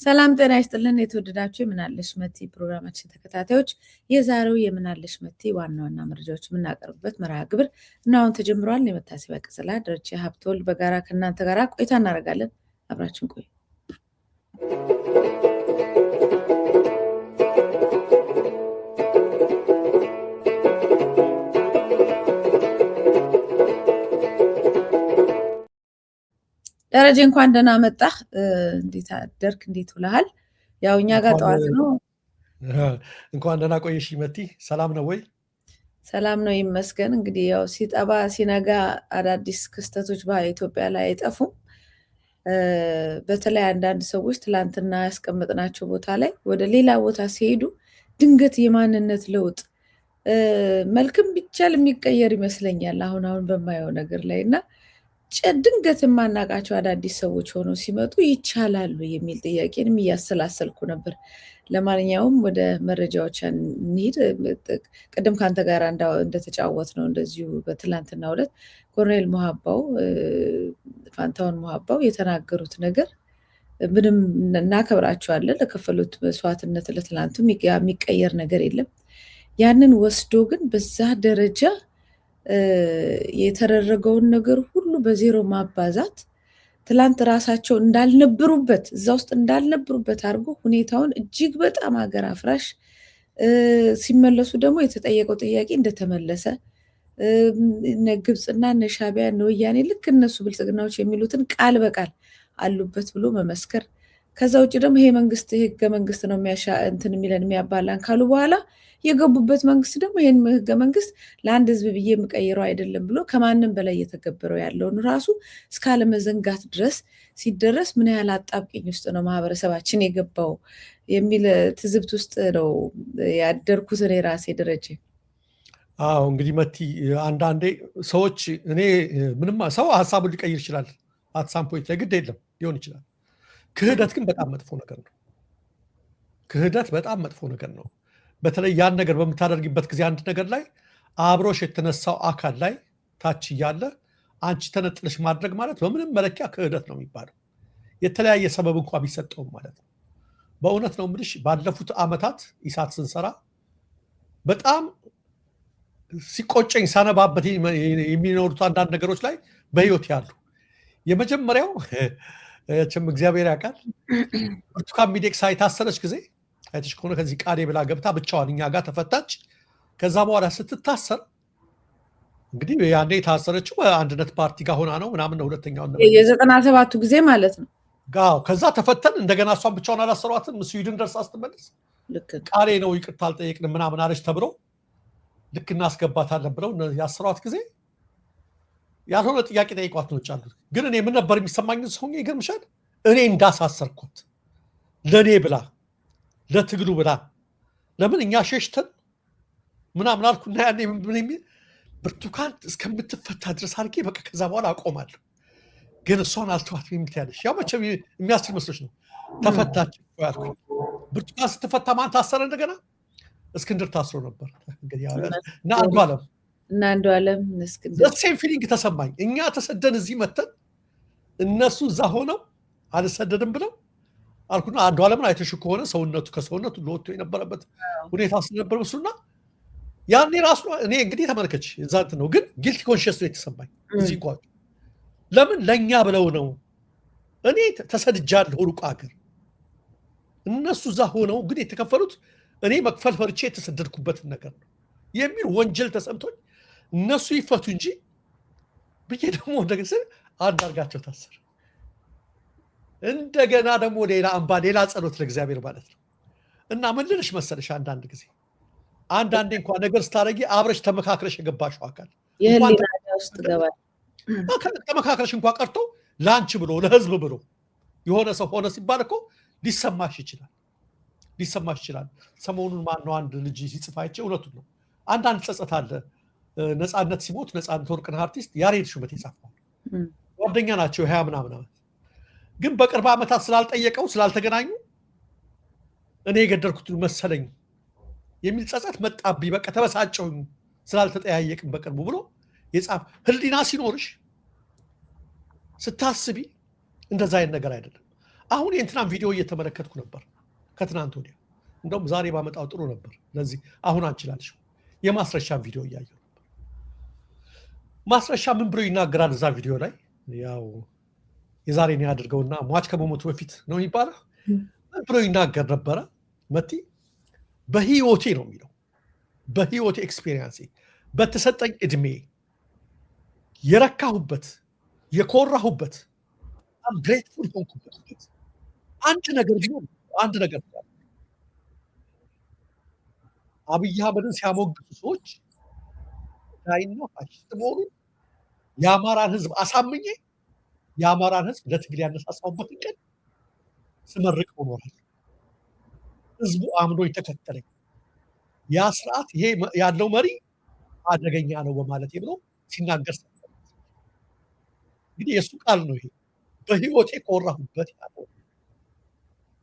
ሰላም ጤና ይስጥልን የተወደዳችሁ የምናለሽ መቲ ፕሮግራማችን ተከታታዮች የዛሬው የምናለሽ መቲ ዋና ዋና መረጃዎች የምናቀርብበት መርሃ ግብር እና አሁን ተጀምሯል። የመታሰቢያ ቅጽላ ደረጀ ሀብተወልድ በጋራ ከእናንተ ጋር ቆይታ እናደርጋለን። አብራችን ቆዩ። ደረጀ እንኳን ደህና መጣህ። እንዴት አደርክ? እንዴት ውለሃል? ያው እኛ ጋር ጠዋት ነው። እንኳን ደህና ቆየሽ መቲ። ሰላም ነው ወይ? ሰላም ነው ይመስገን። እንግዲህ ያው ሲጠባ ሲነጋ አዳዲስ ክስተቶች በኢትዮጵያ ላይ አይጠፉም። በተለይ አንዳንድ ሰዎች ትላንትና ያስቀመጥናቸው ቦታ ላይ ወደ ሌላ ቦታ ሲሄዱ ድንገት የማንነት ለውጥ መልክም ቢቻል የሚቀየር ይመስለኛል አሁን በማየው ነገር ላይ እና ድንገት የማናውቃቸው አዳዲስ ሰዎች ሆነው ሲመጡ ይቻላሉ የሚል ጥያቄንም እያሰላሰልኩ ነበር። ለማንኛውም ወደ መረጃዎች እንሂድ። ቅድም ከአንተ ጋር እንደተጫወት ነው እንደዚሁ በትላንትናው ዕለት ኮሎኔል ፋንታሁን ሞሀባው የተናገሩት ነገር ምንም እናከብራቸዋለን። ለከፈሉት መስዋዕትነት ለትላንቱ የሚቀየር ነገር የለም። ያንን ወስዶ ግን በዛ ደረጃ የተደረገውን ነገር ሁሉ በዜሮ ማባዛት ትላንት ራሳቸው እንዳልነበሩበት እዛ ውስጥ እንዳልነበሩበት አድርጎ ሁኔታውን እጅግ በጣም ሀገር አፍራሽ ሲመለሱ ደግሞ የተጠየቀው ጥያቄ እንደተመለሰ ግብፅና ሻዕቢያ ወያኔ ልክ እነሱ ብልጽግናዎች የሚሉትን ቃል በቃል አሉበት ብሎ መመስከር። ከዛ ውጭ ደግሞ ይሄ መንግስት ህገ መንግስት ነው እንትን የሚለን የሚያባላን ካሉ በኋላ የገቡበት መንግስት ደግሞ ይህን ህገ መንግስት ለአንድ ህዝብ ብዬ የምቀይረው አይደለም ብሎ ከማንም በላይ እየተገበረው ያለውን ራሱ እስካለመዘንጋት ድረስ ሲደረስ ምን ያህል አጣብቂኝ ውስጥ ነው ማህበረሰባችን የገባው የሚል ትዝብት ውስጥ ነው ያደርኩት እኔ ራሴ። ደረጀ አዎ እንግዲህ መቲ አንዳንዴ ሰዎች እኔ ምንም ሰው ሀሳቡን ሊቀይር ይችላል። አትሳም ፖይንት ላይ ግድ የለም ሊሆን ይችላል። ክህደት ግን በጣም መጥፎ ነገር ነው። ክህደት በጣም መጥፎ ነገር ነው። በተለይ ያን ነገር በምታደርጊበት ጊዜ አንድ ነገር ላይ አብሮሽ የተነሳው አካል ላይ ታች እያለ አንቺ ተነጥለሽ ማድረግ ማለት በምንም መለኪያ ክህደት ነው የሚባለው። የተለያየ ሰበብ እንኳን ቢሰጠውም ማለት ነው። በእውነት ነው የምልሽ ባለፉት ዓመታት ኢሳት ስንሰራ በጣም ሲቆጨኝ ሳነባበት የሚኖሩት አንዳንድ ነገሮች ላይ በህይወት ያሉ የመጀመሪያው እግዚአብሔር ያውቃል። ብርቱካን ሚደቅሳ የታሰረች ጊዜ አይተሽ ከሆነ ከዚህ ቃዴ ብላ ገብታ ብቻዋን እኛ ጋር ተፈታች። ከዛ በኋላ ስትታሰር እንግዲህ ያኔ የታሰረችው አንድነት ፓርቲ ጋር ሆና ነው ምናምን ነው። ሁለተኛው የ97ቱ ጊዜ ማለት ነው። ከዛ ተፈተን እንደገና እሷን ብቻዋን አላሰሯትም። ስዊድን ደርሳ ስትመለስ ቃሌ ነው ይቅርታ አልጠየቅንም ምናምን አለች ተብሎ ልክ እናስገባታለን ብለው ያሰሯት ጊዜ ያልሆነ ጥያቄ ጠይቋት ነው ጫሉት። ግን እኔ ምን ነበር የሚሰማኝ ሰው ይገርምሻል። እኔ እንዳሳሰርኩት ለኔ ብላ ለትግሉ ብላ ለምን እኛ ሸሽተን ምናምን አልኩና ያኔ ምን የሚል ብርቱካን እስከምትፈታ ድረስ አድርጌ በቃ ከዛ በኋላ አቆማለሁ። ግን እሷን አልተዋት የሚልትያለሽ ያው መቼም የሚያስችል መስሎች ነው። ተፈታች ያልኩኝ ብርቱካን ስትፈታ ማን ታሰረ? እንደገና እስክንድር ታስሮ ነበር። እንግዲህ እና አንዱ ዓለም እስክንድር ሴም ፊሊንግ ተሰማኝ። እኛ ተሰደን እዚህ መተን እነሱ እዛ ሆነው አልሰደድም ብለው አልኩና አንዱ ዓለምን አይተሽ ከሆነ ሰውነቱ ከሰውነቱ ለወጥቶ የነበረበት ሁኔታ ስለነበር መስሉና ያኔ ራሱ እኔ እንግዲህ ተመልከች እዛት ነው። ግን ጊልቲ ኮንሽስ ነው የተሰማኝ። እዚህ እንኳን ለምን ለኛ ብለው ነው እኔ ተሰድጃለሁ ሩቅ ሀገር እነሱ እዛ ሆነው ግን የተከፈሉት እኔ መክፈል ፈርቼ የተሰደድኩበትን ነገር ነው የሚል ወንጀል ተሰምቶኝ እነሱ ይፈቱ እንጂ ብዬ ደግሞ እንደገና አንዳርጋቸው ታሰረ። እንደገና ደግሞ ሌላ አምባ ሌላ ጸሎት ለእግዚአብሔር ማለት ነው። እና ምን ልልሽ መሰለሽ አንዳንድ ጊዜ አንዳንዴ እንኳን ነገር ስታረጊ አብረሽ ተመካክረሽ የገባሽው አካል የህሊና ውስጥ ገባል። ተመካክረሽ እንኳን ቀርቶ ላንቺ ብሎ ለህዝብ ብሎ የሆነ ሰው ሆነ ሲባል እኮ ሊሰማሽ ይችላል። ሰሞኑን ማነው አንድ ልጅ ሲጽፋይቼ እውነቱን ነው። አንዳንድ ጸጸት አለ። ነፃነት ሲሞት ነፃነት ወርቅነህ አርቲስት ያሬድ ሹመት ይጻፋል። ጓደኛ ናቸው 20 ምናምን ዓመት ግን በቅርብ ዓመታት ስላልጠየቀው ስላልተገናኙ እኔ የገደልኩት መሰለኝ የሚል ጸጸት መጣብኝ። በቃ ተበሳጨው ስላልተጠያየቅን በቅርቡ ብሎ የጻፍ ህሊና ሲኖርሽ ስታስቢ እንደዛ አይነት ነገር አይደለም። አሁን የእንትናን ቪዲዮ እየተመለከትኩ ነበር ከትናንት ወዲያ። እንደውም ዛሬ ባመጣው ጥሩ ነበር። ለዚህ አሁን አንችላልሽ የማስረሻን ቪዲዮ እያየሁ ነበር። ማስረሻ ምን ብሎ ይናገራል እዛ ቪዲዮ ላይ? ያው የዛሬን ያድርገውና ሟች ከመሞቱ በፊት ነው የሚባለው። ምን ብሎ ይናገር ነበረ? መቲ በህይወቴ ነው የሚለው፣ በህይወቴ ኤክስፔሪየንስ በተሰጠኝ እድሜ የረካሁበት የኮራሁበት በጣም ግሬትፉል ሆንኩበት አንድ ነገር ቢሆን አንድ ነገር አብይ አህመድን ሲያሞግሱ ሰዎች ዳይና ፋሽስት መሆኑ የአማራን ህዝብ አሳምኜ የአማራን ህዝብ ለትግል ያነሳሳውበት ቀን ስመርቅ ሆኗል። ህዝቡ አምኖ የተከተለኝ ያ ስርዓት ይሄ ያለው መሪ አደገኛ ነው በማለት ብሎ ሲናገር እንግዲህ የሱ ቃል ነው ይሄ። በህይወቴ ኮራሁበት ያለው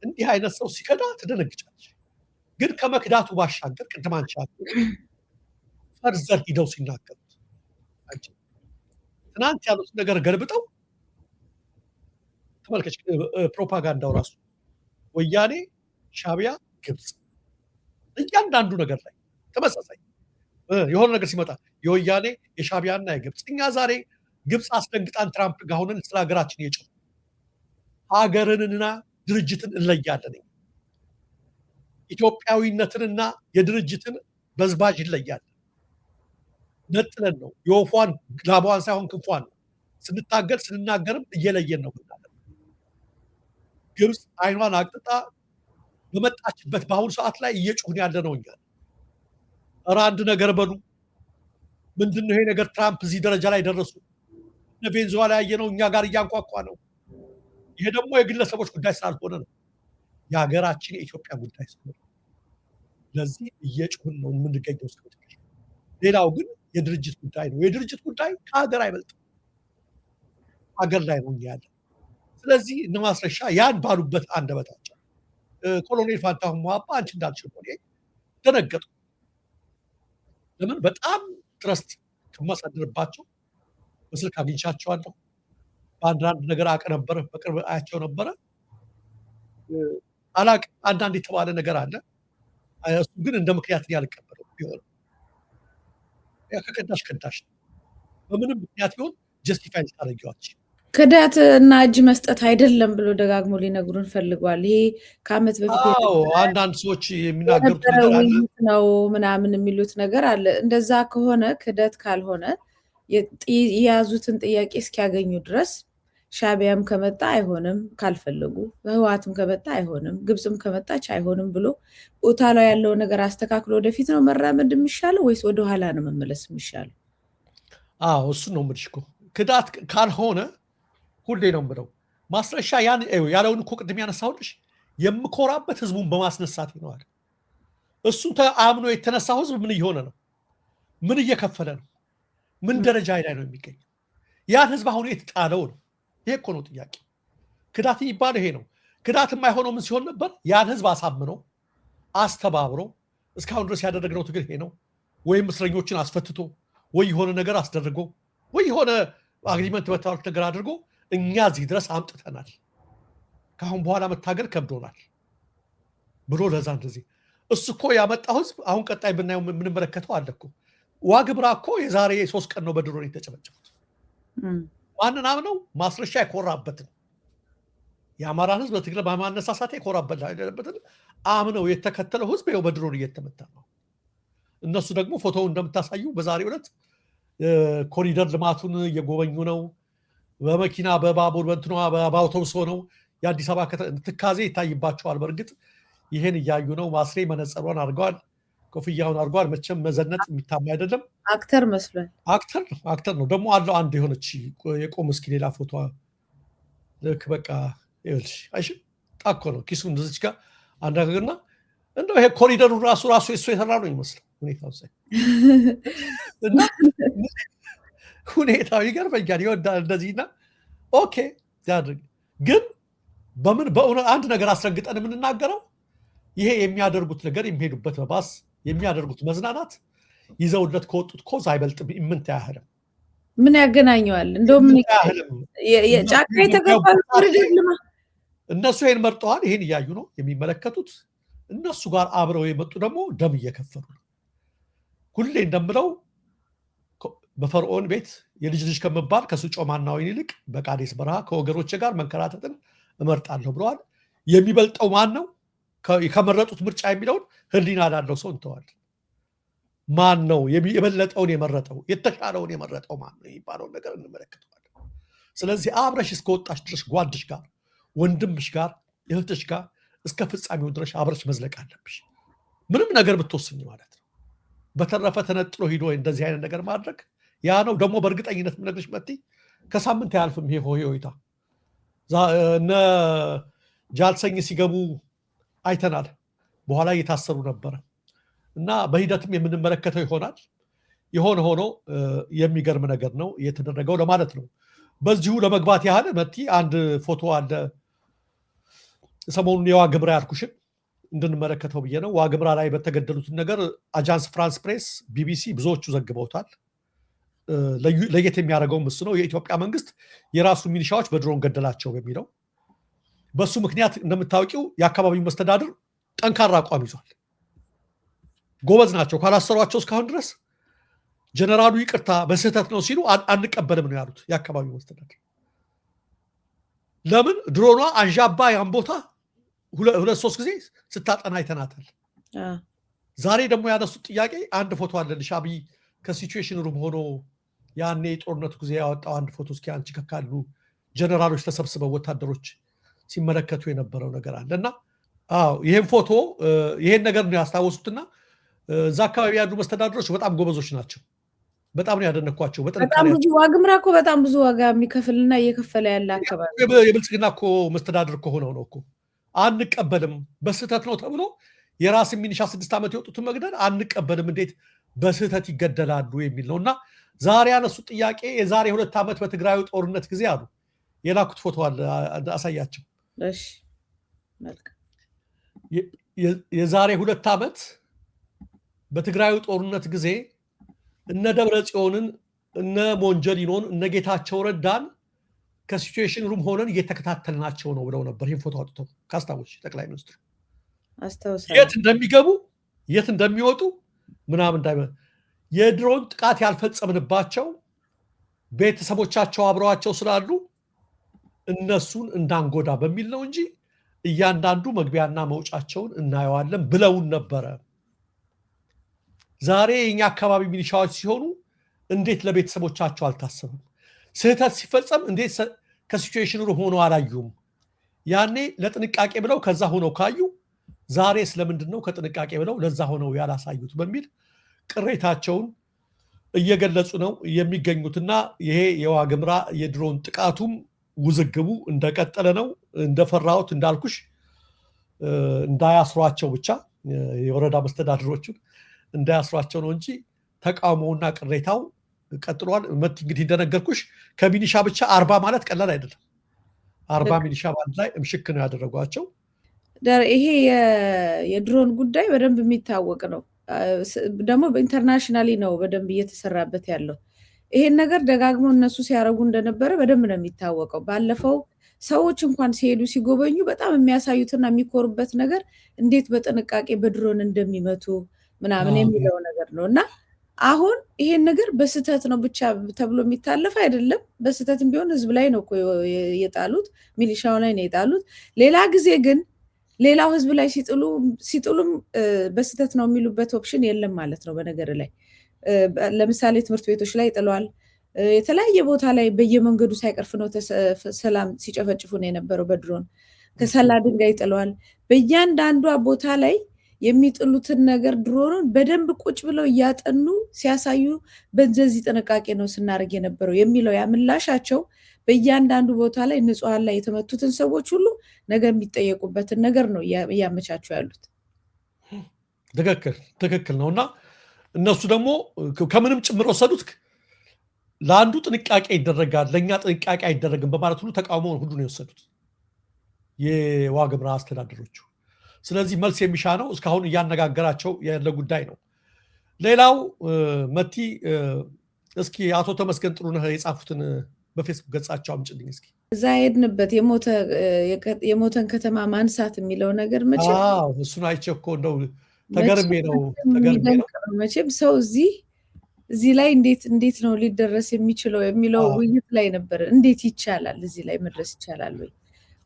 እንዲህ አይነት ሰው ሲከዳ ትደነግጫለሽ። ግን ከመክዳቱ ባሻገር ቅድም አንቺ ፈርዘር ሂደው ሲናገሩት ትናንት ያሉት ነገር ገልብጠው ተመልከች። ፕሮፓጋንዳው ራሱ ወያኔ፣ ሻቢያ፣ ግብጽ እያንዳንዱ ነገር ላይ ተመሳሳይ የሆነ ነገር ሲመጣ የወያኔ የሻቢያና የግብጽ እኛ ዛሬ ግብጽ አስደንግጣን ትራምፕ ጋር ሆነን ስለ ሀገራችን የጮህ ሀገርንና ድርጅትን እንለያለን። ኢትዮጵያዊነትንና የድርጅትን በዝባዥ ይለያለን። ነጥለን ነው የወፏን ላቧን ሳይሆን ክንፏን ስንታገል ስንናገርም እየለየን ነው ምናለን። ግብጽ አይኗን አቅጥጣ በመጣችበት በአሁኑ ሰዓት ላይ እየጮህን ያለ ነው እኛ። ኧረ አንድ ነገር በሉ። ምንድነው ይሄ ነገር? ትራምፕ እዚህ ደረጃ ላይ ደረሱ። ቬንዙዌላ ያየነው እኛ ጋር እያንኳኳ ነው። ይሄ ደግሞ የግለሰቦች ጉዳይ ስላልሆነ ነው፣ የሀገራችን የኢትዮጵያ ጉዳይ ስለሆነ ለዚህ እየጮህን ነው የምንገኘው። ሌላው ግን የድርጅት ጉዳይ ነው። የድርጅት ጉዳይ ከሀገር አይበልጥም፣ ሀገር ላይ ነው ያለ። ስለዚህ እነ ማስረሻ ያን ባሉበት አንደበታቸው ኮሎኔል ፋንታሁን ሞሀባ አንቺ እንዳልሽው ነው ደነገጡ። ለምን? በጣም ትረስት ከማሳደርባቸው በስልክ አግኝቻቸዋለሁ። በአንዳንድ ነገር አውቅ ነበረ፣ በቅርብ አያቸው ነበረ። አላቅ አንዳንድ የተባለ ነገር አለ። እሱ ግን እንደ ምክንያት ያልቀበለው ቢሆን ከቀዳሽ ከዳሽ በምንም ምክንያት ቢሆን ጀስቲፋይ ታደርጊዋለሽ። ክዳት እና እጅ መስጠት አይደለም ብሎ ደጋግሞ ሊነግሩን ፈልጓል። ይሄ ከዓመት በፊት አንዳንድ ሰዎች የሚናገሩት ነገር አለ ነው ምናምን የሚሉት ነገር አለ። እንደዛ ከሆነ ክደት ካልሆነ የያዙትን ጥያቄ እስኪያገኙ ድረስ ሻቢያም ከመጣ አይሆንም ካልፈለጉ፣ ህወሓትም ከመጣ አይሆንም፣ ግብጽም ከመጣች አይሆንም ብሎ ቦታ ላይ ያለው ነገር አስተካክሎ ወደፊት ነው መራመድ የሚሻለው ወይስ ወደኋላ ነው መመለስ የሚሻለው? እሱ ነው የምልሽ እኮ ክዳት ካልሆነ ሁሌ ነው የምለው። ማስረሻ ያለውን እኮ ቅድም ያነሳሁልሽ የምኮራበት ህዝቡን በማስነሳት ይነዋል። እሱን ተአምኖ የተነሳው ህዝብ ምን እየሆነ ነው? ምን እየከፈለ ነው? ምን ደረጃ ላይ ነው የሚገኘው? ያን ህዝብ አሁን የተጣለው ነው። ይሄ እኮ ነው ጥያቄ። ክዳት የሚባለው ይሄ ነው። ክዳት የማይሆነው ምን ሲሆን ነበር? ያን ህዝብ አሳምኖ አስተባብሮ እስካሁን ድረስ ያደረግነው ትግል ይሄ ነው። ወይም እስረኞችን አስፈትቶ ወይ የሆነ ነገር አስደርጎ ወይ የሆነ አግሪመንት በታወቅ ነገር አድርጎ እኛ እዚህ ድረስ አምጥተናል። ከአሁን በኋላ መታገል ከብዶናል ብሎ ለዛ እንደዚህ እሱ እኮ ያመጣው ህዝብ አሁን ቀጣይ ብናየው የምንመለከተው አለ እኮ። ዋግምራ እኮ የዛሬ 3 ቀን ነው በድሮን የተጨፈጨፉት። ማንን አምነው? ማስረሻ የኮራበትን የአማራን ህዝብ በትግል በማነሳሳት የኮራበት ያለበትን አምነው የተከተለው ህዝብ ይኸው በድሮን እየተመታ ነው። እነሱ ደግሞ ፎቶውን እንደምታሳዩ በዛሬው ዕለት ኮሪደር ልማቱን እየጎበኙ ነው። በመኪና በባቡር በእንትኗ በአውቶቡስ ሆነው የአዲስ አበባ ትካዜ ይታይባቸዋል። በእርግጥ ይሄን እያዩ ነው። ማስሬ መነጽሯን አድርገዋል፣ ኮፍያውን አድርገዋል። መቼም መዘነጥ የሚታማ አይደለም። አክተር መስሏል። አክተር ነው ደግሞ አለው። አንድ የሆነች የቆም እስኪ ሌላ ፎቶ ልክ በቃ ይኸውልሽ፣ አይሽ ጣኮ ነው ኪሱ እንደዚች ጋር አንድ ነገርና እንደው ይሄ ኮሪደሩ ራሱ እሱ የሰራ ነው ይመስለው ሁኔታው ሳይ እና ሁኔታው ይገርመኛል። ይወዳል እንደዚህና ኦኬ ያድርግ። ግን በምን በእውነት አንድ ነገር አስረግጠን የምንናገረው ይሄ የሚያደርጉት ነገር የሚሄዱበት በባስ የሚያደርጉት መዝናናት ይዘውለት ከወጡት ኮዝ አይበልጥም። ምንት ያህልም ምን ያገናኘዋል? እንደውም ጫካ የተገባ እነሱ ይሄን መርጠዋል። ይሄን እያዩ ነው የሚመለከቱት። እነሱ ጋር አብረው የመጡ ደግሞ ደም እየከፈሉ ነው። ሁሌ እንደምለው በፈርዖን ቤት የልጅ ልጅ ከመባል ከሱጮማና ወይን ይልቅ በቃዴስ በረሃ ከወገኖቼ ጋር መንከራተትን እመርጣለሁ ብለዋል። የሚበልጠው ማን ነው? ከመረጡት ምርጫ የሚለውን ህሊና ላለው ሰው እንተዋል። ማን ነው የበለጠውን የመረጠው የተሻለውን የመረጠው ማን ነው የሚባለውን ነገር እንመለከተዋለን። ስለዚህ አብረሽ እስከወጣሽ ድረስ ጓድሽ ጋር፣ ወንድምሽ ጋር፣ እህትሽ ጋር እስከ ፍጻሜው ድረስ አብረሽ መዝለቅ አለብሽ፣ ምንም ነገር ብትወስኝ ማለት ነው። በተረፈ ተነጥሎ ሂዶ እንደዚህ አይነት ነገር ማድረግ ያ ነው ደግሞ በእርግጠኝነት የምነግርሽ መቲ ከሳምንት አያልፍም ይሄ ሆይታ። እነ ጃልሰኝ ሲገቡ አይተናል። በኋላ እየታሰሩ ነበረ እና በሂደትም የምንመለከተው ይሆናል። የሆነ ሆኖ የሚገርም ነገር ነው የተደረገው ለማለት ነው። በዚሁ ለመግባት ያህል መቲ አንድ ፎቶ አለ ሰሞኑን የዋግምራ ያልኩሽን እንድንመለከተው ብዬ ነው። ዋግምራ ላይ በተገደሉትን ነገር አጃንስ ፍራንስ ፕሬስ፣ ቢቢሲ ብዙዎቹ ዘግበውታል። ለየት የሚያደርገውም እሱ ነው። የኢትዮጵያ መንግስት የራሱ ሚሊሻዎች በድሮን ገደላቸው በሚለው በሱ ምክንያት እንደምታውቂው የአካባቢው መስተዳድር ጠንካራ አቋም ይዟል። ጎበዝ ናቸው። ካላሰሯቸው እስካሁን ድረስ ጀነራሉ ይቅርታ በስህተት ነው ሲሉ አንቀበልም ነው ያሉት የአካባቢው መስተዳድር። ለምን ድሮኗ አንዣባ ያን ቦታ ሁለት ሶስት ጊዜ ስታጠና አይተናታል። ዛሬ ደግሞ ያነሱት ጥያቄ አንድ ፎቶ አለልሽ አብይ ከሲቹዌሽን ሩም ሆኖ ያኔ ጦርነቱ ጊዜ ያወጣው አንድ ፎቶ እስኪ አንቺ ካሉ ጀነራሎች ተሰብስበው ወታደሮች ሲመለከቱ የነበረው ነገር አለ እና ይሄን ፎቶ ይሄን ነገር ነው ያስታወሱትና እዛ አካባቢ ያሉ መስተዳድሮች በጣም ጎበዞች ናቸው። በጣም ነው ያደነኳቸው። በጣም ብዙ ዋግምራ እኮ በጣም ብዙ ዋጋ የሚከፍልና እየከፈለ ያለ አካባቢ የብልጽግና እኮ መስተዳድር ከሆነው ነው እኮ አንቀበልም በስህተት ነው ተብሎ የራስ ሚኒሻ 6 ዓመት የወጡትን መግደል አንቀበልም፣ እንዴት በስህተት ይገደላሉ የሚል ነው እና ዛሬ ያነሱት ጥያቄ የዛሬ 2 ዓመት በትግራዩ ጦርነት ጊዜ አሉ። የላኩት ፎቶ አለ አሳያቸው። እሺ መልካም። የዛሬ 2 ዓመት በትግራዩ ጦርነት ጊዜ እነ ደብረ ጽዮንን እነ ሞንጀሊኖን እነ ጌታቸው ረዳን ከሲቹዌሽን ሩም ሆነን እየተከታተልናቸው ነው ብለው ነበር። ይህን ፎቶ አውጥተው ካስታወስሽ ጠቅላይ ሚኒስትሩ የት እንደሚገቡ የት እንደሚወጡ ምናምን የድሮን ጥቃት ያልፈጸምንባቸው ቤተሰቦቻቸው አብረዋቸው ስላሉ እነሱን እንዳንጎዳ በሚል ነው እንጂ እያንዳንዱ መግቢያና መውጫቸውን እናየዋለን ብለውን ነበረ። ዛሬ የኛ አካባቢ ሚሊሻዎች ሲሆኑ እንዴት ለቤተሰቦቻቸው አልታሰቡም? ስህተት ሲፈጸም እንዴት ከሲቹዌሽን ሩም ሆኖ አላዩም? ያኔ ለጥንቃቄ ብለው ከዛ ሆነው ካዩ ዛሬ ስለምንድን ነው ከጥንቃቄ ብለው ለዛ ሆነው ያላሳዩት በሚል ቅሬታቸውን እየገለጹ ነው የሚገኙትና ይሄ የዋግምራ የድሮን ጥቃቱም ውዝግቡ እንደቀጠለ ነው። እንደፈራሁት እንዳልኩሽ እንዳያስሯቸው ብቻ የወረዳ መስተዳድሮቹን እንዳያስሯቸው ነው እንጂ ተቃውሞውና ቅሬታው ቀጥሏል። መት እንግዲህ እንደነገርኩሽ ከሚኒሻ ብቻ 40 ማለት ቀላል አይደለም። 40 ሚኒሻ ባንድ ላይ እምሽክ ነው ያደረጓቸው። ይሄ የድሮን ጉዳይ በደንብ የሚታወቅ ነው። ደግሞ በኢንተርናሽናሊ ነው በደንብ እየተሰራበት ያለው። ይሄን ነገር ደጋግሞ እነሱ ሲያረጉ እንደነበረ በደንብ ነው የሚታወቀው። ባለፈው ሰዎች እንኳን ሲሄዱ ሲጎበኙ በጣም የሚያሳዩትና የሚኮሩበት ነገር እንዴት በጥንቃቄ በድሮን እንደሚመቱ ምናምን የሚለው ነገር ነው እና አሁን ይሄን ነገር በስህተት ነው ብቻ ተብሎ የሚታለፍ አይደለም። በስህተትም ቢሆን ህዝብ ላይ ነው እኮ የጣሉት፣ ሚሊሻው ላይ ነው የጣሉት። ሌላ ጊዜ ግን ሌላው ህዝብ ላይ ሲጥሉም በስህተት ነው የሚሉበት ኦፕሽን የለም ማለት ነው። በነገር ላይ ለምሳሌ ትምህርት ቤቶች ላይ ጥለዋል። የተለያየ ቦታ ላይ በየመንገዱ ሳይቀርፍ ነው ሰላም ሲጨፈጭፉ ነው የነበረው በድሮን። ከሰላ ድንጋይ ጥለዋል። በእያንዳንዷ ቦታ ላይ የሚጥሉትን ነገር ድሮኑን በደንብ ቁጭ ብለው እያጠኑ ሲያሳዩ በዚህ ጥንቃቄ ነው ስናደርግ የነበረው የሚለው ያምላሻቸው በእያንዳንዱ ቦታ ላይ ንጹሃን ላይ የተመቱትን ሰዎች ሁሉ ነገር የሚጠየቁበትን ነገር ነው እያመቻቹ ያሉት። ትክክል ነው እና እነሱ ደግሞ ከምንም ጭምር ወሰዱት። ለአንዱ ጥንቃቄ ይደረጋል፣ ለእኛ ጥንቃቄ አይደረግም በማለት ሁሉ ተቃውሞውን ሁሉ ነው የወሰዱት የዋግምራ አስተዳደሮቹ። ስለዚህ መልስ የሚሻ ነው። እስካሁን እያነጋገራቸው ያለ ጉዳይ ነው። ሌላው መቲ እስኪ አቶ ተመስገን ጥሩነህ የጻፉትን በፌስቡክ ገጻቸው አምጪልኝ እስኪ። እዛ ሄድንበት የሞተን ከተማ ማንሳት የሚለው ነገር መቼም እሱን አይቼ እኮ እንደው ተገርሜ ነው መቼም ሰው እዚህ ላይ እንዴት ነው ሊደረስ የሚችለው የሚለው ውይይት ላይ ነበር። እንዴት ይቻላል እዚህ ላይ መድረስ ይቻላል ወይ?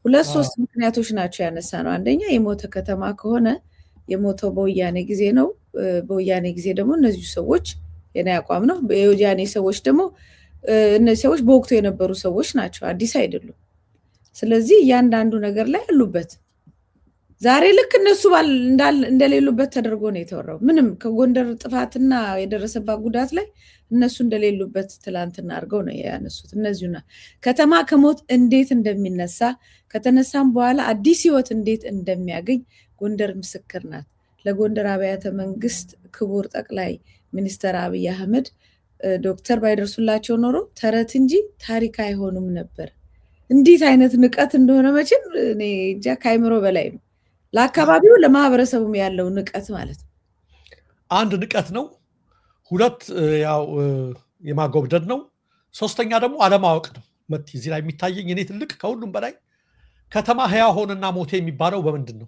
2-3 ምክንያቶች ናቸው ያነሳ ነው። አንደኛ የሞተ ከተማ ከሆነ የሞተው በወያኔ ጊዜ ነው። በወያኔ ጊዜ ደግሞ እነዚህ ሰዎች የኔ አቋም ነው የወያኔ ሰዎች ደግሞ እነዚህ ሰዎች በወቅቱ የነበሩ ሰዎች ናቸው፣ አዲስ አይደሉም። ስለዚህ እያንዳንዱ ነገር ላይ ያሉበት ዛሬ ልክ እነሱ እንደሌሉበት ተደርጎ ነው የተወራው። ምንም ከጎንደር ጥፋትና የደረሰባት ጉዳት ላይ እነሱ እንደሌሉበት ትላንትና አድርገው ነው ያነሱት። እነዚሁና ከተማ ከሞት እንዴት እንደሚነሳ ከተነሳም በኋላ አዲስ ህይወት እንዴት እንደሚያገኝ ጎንደር ምስክር ናት። ለጎንደር አብያተ መንግስት ክቡር ጠቅላይ ሚኒስትር አብይ አህመድ ዶክተር ባይደርሱላቸው ኖሮ ተረት እንጂ ታሪክ አይሆኑም ነበር። እንዴት አይነት ንቀት እንደሆነ መቼም እኔ እንጃ ከአይምሮ በላይ ነው። ለአካባቢው ለማህበረሰቡም ያለው ንቀት ማለት ነው። አንድ ንቀት ነው፣ ሁለት ያው የማጎብደድ ነው፣ ሶስተኛ ደግሞ አለማወቅ ነው። መቲ እዚህ ላይ የሚታየኝ እኔ ትልቅ ከሁሉም በላይ ከተማ ሕያው ሆነና ሞተ የሚባለው በምንድን ነው?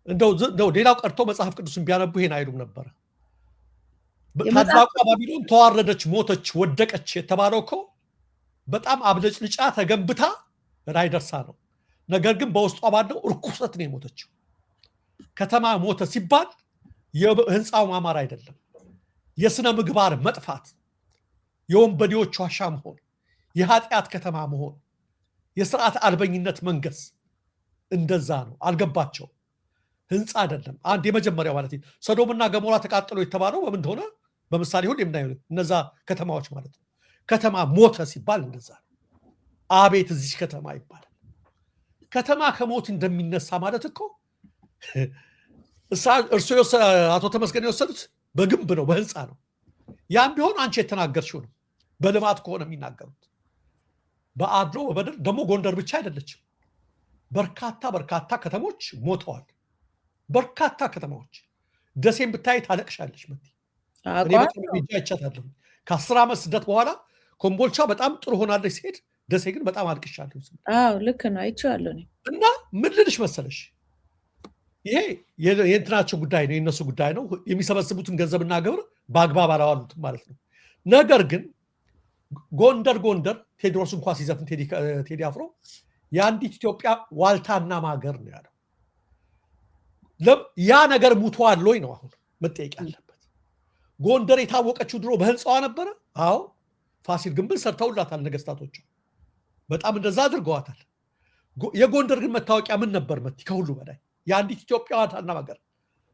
እንደው ሌላው ቀርቶ መጽሐፍ ቅዱስን ቢያነቡ ይሄን አይሉም ነበር። ታላቋ ባቢሎን ተዋረደች፣ ሞተች፣ ወደቀች የተባለው እኮ በጣም አብለጭልጫ ተገንብታ ላይ ደርሳ ነው። ነገር ግን በውስጧ ባለው እርኩሰት ነው የሞተችው። ከተማ ሞተ ሲባል የህንፃው ማማር አይደለም፣ የስነ ምግባር መጥፋት፣ የወንበዴዎች ዋሻ መሆን፣ የኃጢአት ከተማ መሆን፣ የስርዓት አልበኝነት መንገስ፣ እንደዛ ነው። አልገባቸው። ህንፃ አይደለም። አንድ የመጀመሪያው ማለት ሰዶምና ገሞራ ተቃጠሉ የተባለው በምን እንደሆነ በምሳሌ ሁሉ የምናየው እነዛ ከተማዎች ማለት ነው። ከተማ ሞተ ሲባል እንደዛ ነው። አቤት እዚህ ከተማ ይባላል። ከተማ ከሞት እንደሚነሳ ማለት እኮ እርሱ አቶ ተመስገን የወሰዱት በግንብ ነው፣ በህንፃ ነው። ያም ቢሆን አንቺ የተናገርሽው ነው። በልማት ከሆነ የሚናገሩት በአድሎ በበደል ደግሞ ጎንደር ብቻ አይደለችም። በርካታ ከተሞች ሞተዋል። በርካታ ከተማዎች ደሴን ብታይ ታለቅሻለች። መቲ እኔ በጣም ይቻታለሁ። ከ10 ዓመት ስደት በኋላ ኮምቦልቻ በጣም ጥሩ ሆናለች ሲሄድ፣ ደሴ ግን በጣም አልቅሻለሁ። ልክ ነው፣ አይቼዋለሁ። እና ምን ልልሽ መሰለሽ፣ ይሄ የእንትናቸው ጉዳይ ነው፣ የእነሱ ጉዳይ ነው። የሚሰበስቡትን ገንዘብና ግብር በአግባብ አላዋሉትም ማለት ነው። ነገር ግን ጎንደር ቴዎድሮስ እንኳን ሲዘፍን ቴዲ አፍሮ የአንዲት ኢትዮጵያ ዋልታና ማገር ነው ያለው። ያ ነገር ሙቷል ወይ ነው አሁን መጠየቅ ያለበት። ጎንደር የታወቀችው ድሮ በህንፃዋ ነበረ። አዎ ፋሲል ግንብን ሰርተውላታል ነገስታቶቹ፣ በጣም እንደዛ አድርገዋታል። የጎንደር ግን መታወቂያ ምን ነበር መቲ? ከሁሉ በላይ የአንዲት ኢትዮጵያ ዋልታና ማገር።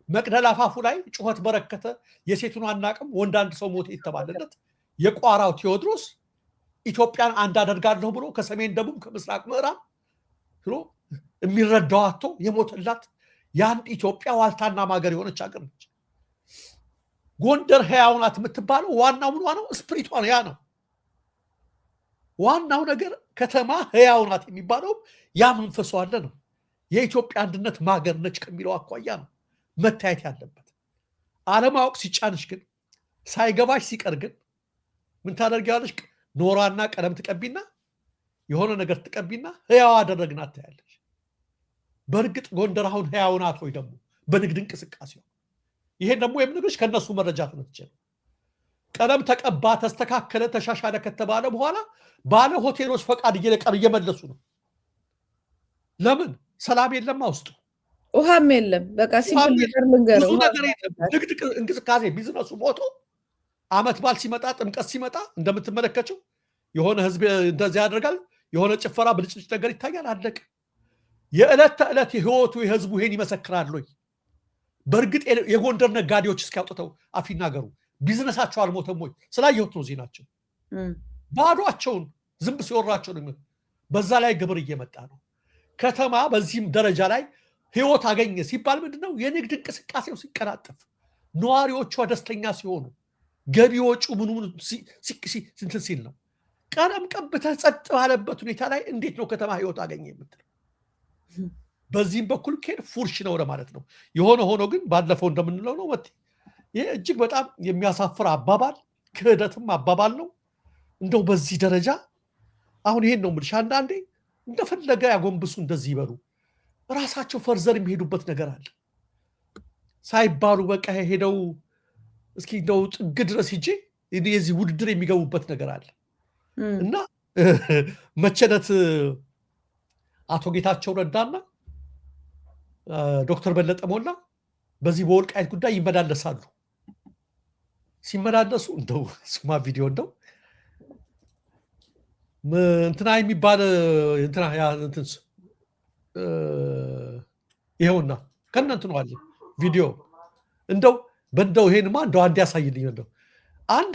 መቅደላ አፋፉ ላይ ጩኸት በረከተ፣ የሴቱን አናቅም፣ ወንድ አንድ ሰው ሞተ የተባለለት የቋራው ቴዎድሮስ ኢትዮጵያን አንድ አደርጋለሁ ብሎ ከሰሜን ደቡብ ከምስራቅ ምዕራብ ብሎ የሚረዳው አጥቶ የሞተላት የአንድ ኢትዮጵያ ዋልታና ማገር የሆነች ሀገር ነች። ጎንደር ሕያው ናት የምትባለው ዋናው ምኗ ነው? ስፕሪቷ ነው። ያ ነው ዋናው ነገር። ከተማ ሕያው ናት የሚባለው ያ መንፈሱ አለ ነው። የኢትዮጵያ አንድነት ማገር ነች ከሚለው አኳያ ነው መታየት ያለበት። አለማወቅ ሲጫንሽ ግን፣ ሳይገባሽ ሲቀር ግን ምን ታደርጊያለሽ? ኖራና ቀለም ትቀቢና የሆነ ነገር ትቀቢና ሕያው አደረግናት ታያለሽ። በእርግጥ ጎንደር አሁን ሕያው ናት ወይ? ደግሞ በንግድ እንቅስቃሴው ይሄን ደግሞ የምንግርሽ ከነሱ መረጃ ተነትቼ ነው። ቀለም ተቀባ፣ ተስተካከለ፣ ተሻሻለ ከተባለ በኋላ ባለ ሆቴሎች ፈቃድ እየመለሱ ነው። ለምን? ሰላም የለም፣ ውስጡ ውሃም የለም። በቃ ሲምፕል ነገር ልንገረው፣ ብዙ ነገር የለም። ንግድ እንቅስቃሴ ቢዝነሱ ሞቶ፣ አመት በዓል ሲመጣ፣ ጥምቀት ሲመጣ እንደምትመለከቸው የሆነ ህዝብ እንደዚህ ያደርጋል። የሆነ ጭፈራ ብልጭልጭ ነገር ይታያል። አለቀ። የዕለት ተዕለት ህይወቱ የህዝቡ ይሄን ይመሰክራል ወይ? በእርግጥ የጎንደር ነጋዴዎች እስኪያውጥተው አፍ ይናገሩ፣ ቢዝነሳቸው አልሞተም ወይ? ስላየሁት ነው ዜናቸው። ባዷቸውን ዝንብ ሲወራቸው ነው። በዛ ላይ ግብር እየመጣ ነው። ከተማ በዚህም ደረጃ ላይ ህይወት አገኘ ሲባል ምንድነው? የንግድ እንቅስቃሴው ሲቀላጠፍ፣ ነዋሪዎቿ ደስተኛ ሲሆኑ፣ ገቢ ወጪ ምኑ እንትን ሲል ነው። ቀለም ቀብተህ ጸጥ ባለበት ሁኔታ ላይ እንዴት ነው ከተማ ህይወት አገኘ የምትለው? በዚህም በኩል ከሄድ ፉርሽ ነው ለማለት ነው። የሆነ ሆኖ ግን ባለፈው እንደምንለው ነው መቲ፣ ይሄ እጅግ በጣም የሚያሳፍር አባባል፣ ክህደትም አባባል ነው። እንደው በዚህ ደረጃ አሁን ይሄን ነው የምልሽ። አንዳንዴ እንደፈለገ ያጎንብሱ እንደዚህ ይበሉ፣ ራሳቸው ፈርዘር የሚሄዱበት ነገር አለ ሳይባሉ በቃ ሄደው እስኪ እንደው ጥግ ድረስ ሂጄ የዚህ ውድድር የሚገቡበት ነገር አለ እና መቸነት አቶ ጌታቸው ረዳና ዶክተር በለጠ ሞላ በዚህ በወልቃይት ጉዳይ ይመላለሳሉ። ሲመላለሱ እንደው ስማ ቪዲዮ እንደው እንትና የሚባል እንትና ያ እንትንስ ይሄውና ከነ እንትኑ አለ ቪዲዮ እንደው ይሄንማ እንደው አንድ ያሳይልኝ እንደው